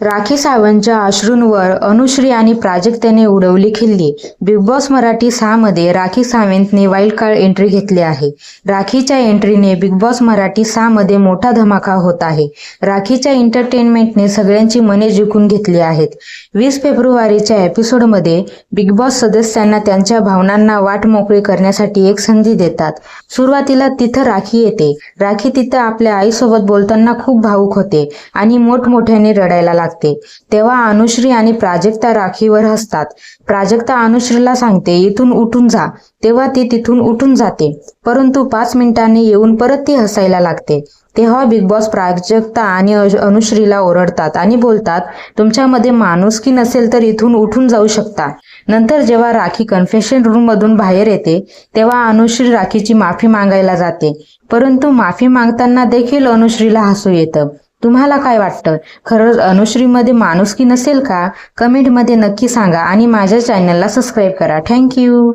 राखी सावंतच्या अश्रूंवर अनुश्री आणि प्राजक्ताने उडवली खिल्ली. बिग बॉस मराठी 6 मध्ये राखी सावंतने वाईल्ड कार्ड एंट्री घेतली आहे. राखीच्या एंट्रीने बिग बॉस मराठी 6 मध्ये मोठा धमाका होत आहे. राखीच्या एंटरटेनमेंटने सगळ्यांची मने जिंकून घेतली आहेत. 20 फेब्रुवारीच्या एपिसोडमध्ये बिग बॉस सदस्यांना त्यांच्या भावनांना वाट मोकळी करण्यासाठी एक संधी देतात. सुरुवातीला तिथं राखी येते. राखी तिथं आपल्या आईसोबत बोलताना खूप भावूक होते आणि मोठमोठ्याने रडायला लागते. तेव्हा अनुश्री आणि प्राजक्ता राखीवर हसतात. प्राजक्ता अनुश्रीला सांगते इथून उठून जा. तेव्हा ती तिथून उठून जाते, परंतु 5 मिनिटांनी येऊन परत ती हसायला लागते. तेव्हा बिग बॉस प्राजक्ता आणि अनुश्रीला ओरडतात आणि बोलतात, तुमच्यामध्ये माणुसकी नसेल तर इथून उठून जाऊ शकता. नंतर जेव्हा राखी कन्फेशन रूम मधून बाहेर येते तेव्हा अनुश्री राखीची माफी मागायला जाते, परंतु माफी मागताना देखील अनुश्रीला हसू येतं. तुम्हाला काय वाटतं? खरंच अनुश्रीमध्ये माणुसकी नसेल का? कमेंटमध्ये नक्की सांगा आणि माझ्या चॅनलला सबस्क्राईब करा. थँक्यू.